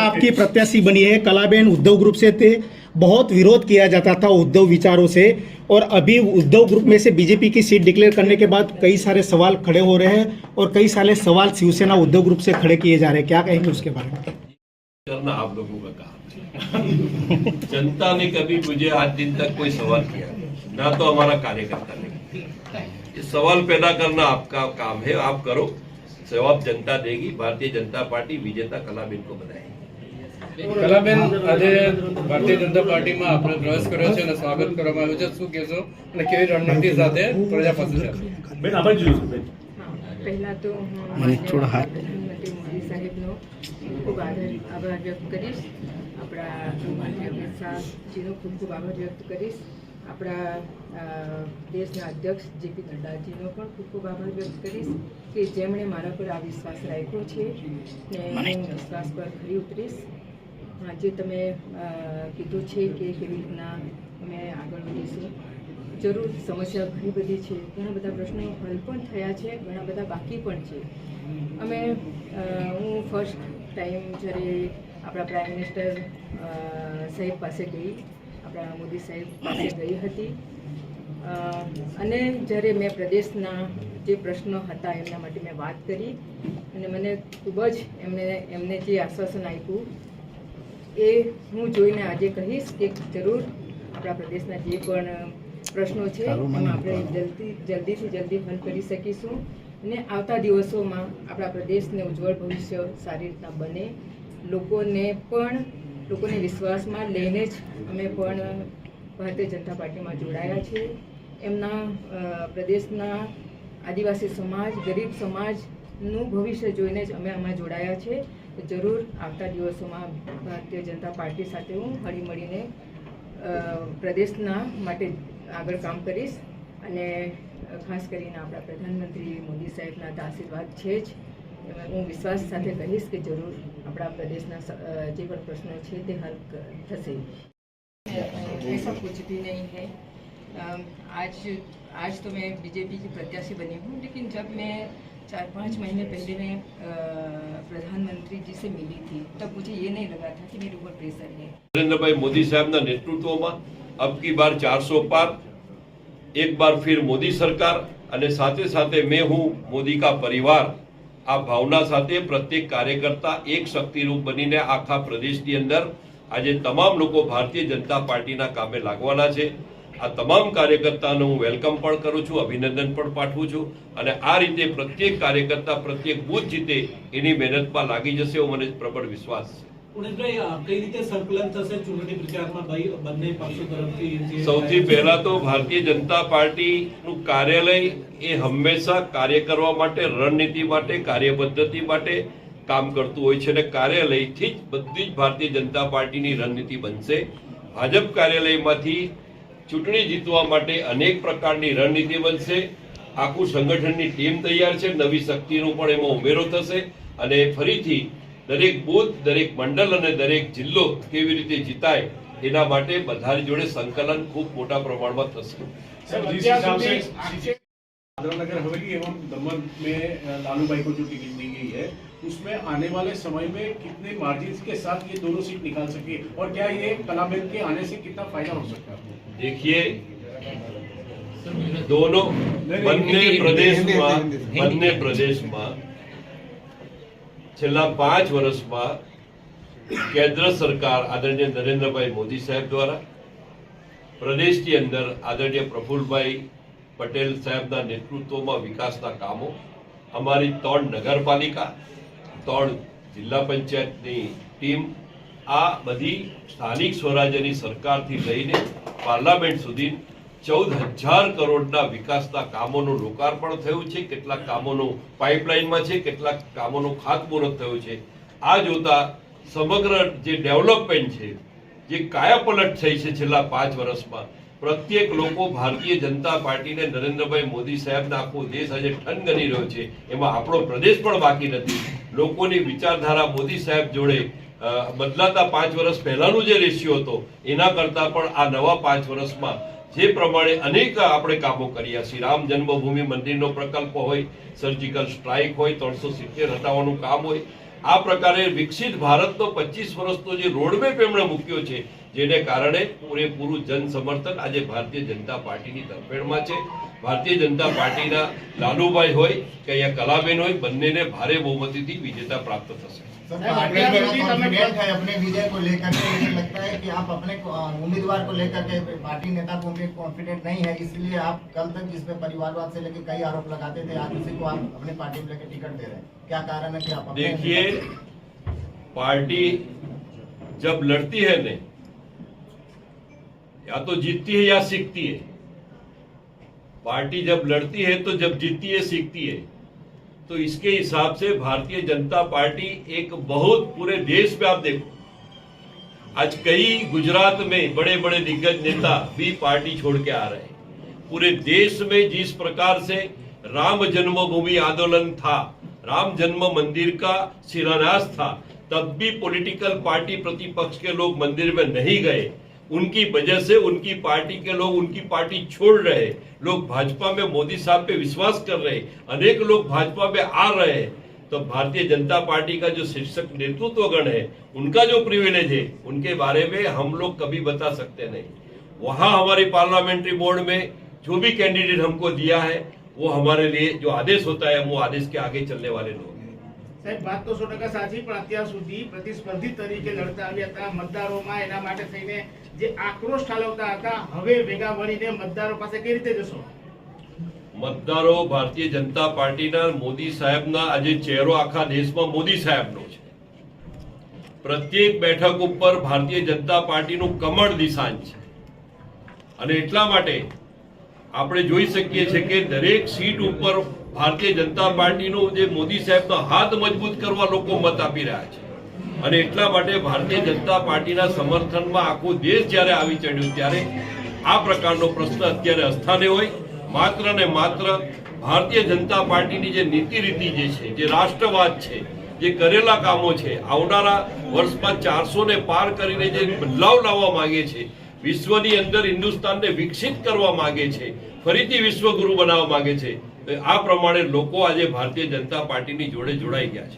आपकी प्रत्याशी बनी है कलाबेन उद्धव ग्रुप से थे, बहुत विरोध किया जाता था उद्धव विचारों से, और अभी उद्धव ग्रुप में से बीजेपी की सीट डिक्लेयर करने के बाद कई सारे सवाल खड़े हो रहे हैं और कई सारे सवाल शिवसेना उद्धव ग्रुप से खड़े किए जा रहे हैं, क्या कहेंगे उसके बारे में? करना आप लोगों का काम है। जनता ने कभी मुझे आज दिन तक कोई सवाल किया ना, तो हमारा कार्यकर्ता ने। ये सवाल पैदा करना आपका काम है, आप करो, जवाब जनता देगी। भारतीय जनता पार्टी विजेता कलाबेन को बनाएगी। કલાબેન, આજે ભારતીય જનતા પાર્ટીમાં આપણે પ્રવેશ કર્યો છે અને સ્વાગત કરવામાં આવ્યું છે, શું કહેશો અને કેવી રણનીતિ સાથે પ્રજા પાસે છે? બેન આભાર જોઈશું બેન. પહેલા તો હું પ્રધાનમંત્રી મોદી સાહેબનો ખૂબ આભાર વ્યક્ત કરીશ, આપણા ગૃહમંત્રી અમિત શાહજીનો ખૂબ આભાર વ્યક્ત કરીશ, આપણા દેશના અધ્યક્ષ જેપી નડ્ડાજીનો પણ ખૂબ આભાર વ્યક્ત કરીશ કે જેમણે મારા પર આ વિશ્વાસ રાખ્યો છે ને હું વિશ્વાસ પર ખરી ઉતરીશ. જે તમે કીધું છે કે કેવી રીતના અમે આગળ વધીશું, જરૂર સમસ્યા ઘણી બધી છે, ઘણા બધા પ્રશ્નો હલ પણ થયા છે, ઘણા બધા બાકી પણ છે. હું ફર્સ્ટ ટાઈમ જ્યારે આપણા પ્રાઇમ મિનિસ્ટર સાહેબ પાસે ગઈ, આપણા મોદી સાહેબ પાસે ગઈ હતી, અને જ્યારે મેં પ્રદેશના જે પ્રશ્નો હતા એમના માટે મેં વાત કરી અને મને ખૂબ જ એમને જે આશ્વાસન આપ્યું એ હું જોઈને આજે કહીશ કે જરૂર આપણા પ્રદેશના જે પણ પ્રશ્નો છે એમાં આપણે જલ્દીથી જલ્દી હલ કરી શકીશું અને આવતા દિવસોમાં આપણા પ્રદેશને ઉજ્જવળ ભવિષ્ય સારી રીતના બને. લોકોને વિશ્વાસમાં લઈને જ અમે પણ ભારતીય જનતા પાર્ટીમાં જોડાયા છે. એમના પ્રદેશના આદિવાસી સમાજ, ગરીબ સમાજનું ભવિષ્ય જોઈને જ અમે આમાં જોડાયા છે. જરૂર આવતા દિવસોમાં ભારતીય જનતા પાર્ટી સાથે હું હળીમળીને પ્રદેશના માટે આગળ કામ કરીશ અને ખાસ કરીને આપણા પ્રધાનમંત્રી મોદી સાહેબના તો આશીર્વાદ છે જ. હું વિશ્વાસ સાથે કહીશ કે જરૂર આપણા પ્રદેશના જે પણ પ્રશ્નો છે તે હલ થશે. ऐसा कुछ भी नहीं है. आज तो मैं बीजेपी की प्रत्याशी बनी हूँ, लेकिन जब मैं 4-5 महीने पहले मैं प्रधानमंत्री जी से मिली थी तब मुझे ये नहीं लगा था कि मेरे ऊपर प्रेशर है. नरेंद्र भाई मोदी साहब ना नेतृत्व में अब की बार 400 पार, एक बार फिर मोदी सरकार અને સાથે સાથે मैं हूँ मोदी का परिवार, આ ભાવના સાથે પ્રત્યેક કાર્યકર્તા એક શક્તિરૂપ બનીને આખા પ્રદેશની અંદર આજે તમામ લોકો ભારતીય જનતા પાર્ટીના કામે લાગવાના છે. આ તમામ કાર્યકર્તાનો હું વેલકમ પણ કરું છું, અભિનંદન પણ પાઠવું છું અને આ રીતે પ્રત્યેક કાર્યકર્તા પ્રત્યેક બૂથ જીતે એની મહેનતમાં લાગી જશે એવો મને પ્રબળ વિશ્વાસ છે. કઈ રીતે સંકલન થશે ચૂંટણી પ્રચારમાં બંને પક્ષો તરફથી? સૌથી પહેલા તો ભારતીય જનતા પાર્ટીનું કાર્યાલય એ હંમેશા કાર્ય કરવા માટે, રણનીતિ માટે, કાર્યપદ્ધતિ માટે કામ કરતું હોય છે અને કાર્યાલયથી જ બધી જ ભારતીય જનતા પાર્ટીની રણનીતિ બનશે. ભાજપ કાર્યાલયમાંથી ચૂંટણી જીતવા માટે અનેક પ્રકારની રણનીતિ બનશે. આખું સંગઠનની ટીમ તૈયાર છે, નવી શક્તિનો પણ એમાં ઉમેરો થશે અને ફરીથી દરેક બૂથ, દરેક મંડળ અને દરેક જિલ્લો કેવી રીતે જીતાય એના માટે બધા જોડે સંકલન ખૂબ મોટા પ્રમાણમાં થશે. नगर हवेली एवं दमन में लालू भाई को जो टिकट दी गई है उसमें आने वाले समय में कितने मार्जिन के साथ ये दोनों सीट निकाल सके और क्या ये कलाबेन के आने से कितना फायदा हो सकता है? देखिए, दोनों બંને પ્રદેશમાં છેલ્લા 5 વર્ષમાં કેન્દ્ર સરકાર આદરણીય નરેન્દ્રભાઈ મોદી સાહેબ દ્વારા પ્રદેશની અંદર આદરણીય પ્રફુલ્લભાઈ પટેલ સાહેબના નેતૃત્વમાં વિકાસના કામો, અમારી 3 નગરપાલિકા, 3 જિલ્લા પંચાયતની ટીમ, આ બધી સ્થાનિક સ્વરાજ્યની સરકારથી લઈને પાર્લામેન્ટ સુધી 14,000 કરોડના વિકાસના કામોનું લોકાર્પણ થયું છે. કેટલાક કામોનું પાઇપલાઇનમાં છે, કેટલાક કામોનું ખાતમુહૂર્ત થયું છે. આ જોતા સમગ્ર જે ડેવલપમેન્ટ છે, જે કાયાપલટ થઈ છે છેલ્લા 5 વર્ષમાં, પ્રત્યેક લોકો ભારતીય જનતા પાર્ટીને, નરેન્દ્રભાઈ મોદી સાહેબને આખો દેશ આજે ઠન ગણી રહ્યો છે. એમાં આપણો પ્રદેશ પણ બાકી નથી. લોકોની વિચારધારા મોદી સાહેબ જોડે બદલાતા 5 વર્ષ પહેલાનો જે રેશિયો હતો એના કરતાં પણ આ નવા 5 વર્ષમાં જે પ્રમાણે અનેક આપણે કામો કર્યા. શ્રી રામ જન્મભૂમિ મંદિરનો પ્રકલ્પ હોય, સર્જિકલ સ્ટ્રાઇક હોય, 370 હટાવવાનું કામ હોય, આ પ્રકારે વિકસિત ભારતનો 25 વર્ષનો જે રોડમેપ એમણે મૂક્યો છે, જેને કારણે પૂરેપૂરું જન સમર્થન આજે ભારતીય જનતા પાર્ટીની તરફેણમાં છે. ભારતીય જનતા પાર્ટીના લાલુભાઈ હોય કે અહીંયા કલાબેન હોય, બંનેને ભારે બહુમતીથી विजेता प्राप्त થશે. सर, पार्टी कॉन्फिडेंट है अपने विजय को लेकर के, मुझे लगता है कि आप अपने उम्मीदवार को लेकर के पार्टी नेता को कॉन्फिडेंट नहीं है, इसलिए आप कल तक जिसपे परिवारवाद से लेकर कई आरोप लगाते थे, आज उसी को आप अपने पार्टी में लेकर टिकट दे रहे हैं. क्या कारण है कि आप देखिए, पार्टी जब लड़ती है ने, या तो जीतती है या सीखती है. पार्टी जब लड़ती है तो जब जीतती है सीखती है. तो इसके हिसाब से भारतीय जनता पार्टी एक बहुत पूरे देश में आप देखो, आज कई गुजरात में बड़े बड़े दिग्गज नेता भी पार्टी छोड़ के आ रहे हैं. पूरे देश में जिस प्रकार से राम जन्मभूमि आंदोलन था, राम जन्म मंदिर का शिलान्यास था, तब भी पॉलिटिकल पार्टी प्रतिपक्ष के लोग मंदिर में नहीं गए. उनकी वजह से उनकी पार्टी के लोग उनकी पार्टी छोड़ रहे, लोग भाजपा में मोदी साहब पे विश्वास कर रहे, अनेक लोग भाजपा में आ रहे हैं. तो भारतीय जनता पार्टी का जो शीर्षक नेतृत्वगण है, उनका जो प्रिविलेज है, उनके बारे में हम लोग कभी बता सकते नहीं. वहां हमारी पार्लियामेंट्री बोर्ड में जो भी कैंडिडेट हमको दिया है, वो हमारे लिए जो आदेश होता है, वो आदेश के आगे चलने वाले लोग हैं. સાહેબ, વાત તો 100% સાચી, પણ અત્યાર સુધી પ્રતિસ્પર્ધી તરીકે લડતા આવ્યા હતા. મતદારોમાં એના માટે થઈને જે આક્રોશ ઠાલવતા હતા, હવે ભેગા મળીને મતદારો પાસે કઈ રીતે જશો? મતદારો ભારતીય જનતા પાર્ટીના મોદી સાહેબના આજે ચહેરો આખા દેશમાં મોદી સાહેબનો છે. પ્રત્યેક બેઠક ઉપર ભારતીય જનતા પાર્ટીનું કમળ નિશાન છે. અને એટલા માટે આપણે જોઈ શકીએ છીએ કે દરેક સીટ ઉપર ભારતીય જનતા પાર્ટીનો જે મોદી સાહેબનો હાથ મજબૂત કરવા લોકો મત આપી રહ્યા છે. અને એટલા માટે ભારતીય જનતા પાર્ટીના સમર્થનમાં આખો દેશ જ્યારે આવી ચડ્યું, ત્યારે આ પ્રકારનો પ્રશ્ન અત્યારે અસ્થાને હોય. માત્ર ને માત્ર ભારતીય જનતા પાર્ટીની જે નીતિ રીતિ જે છે, જે રાષ્ટ્રવાદ છે, જે કરેલા કામો છે, આવનારા વર્ષમાં 400 ને પાર કરીને જે બદલાવ લાવવા માંગે છે, વિશ્વની અંદર હિન્દુસ્તાનને વિકસિત કરવા માંગે છે, ફરીથી વિશ્વગુરુ બનાવવા માંગે છે, આ પ્રમાણે લોકો આજે ભારતીય જનતા પાર્ટીની જોડે જોડાઈ ગયા છે.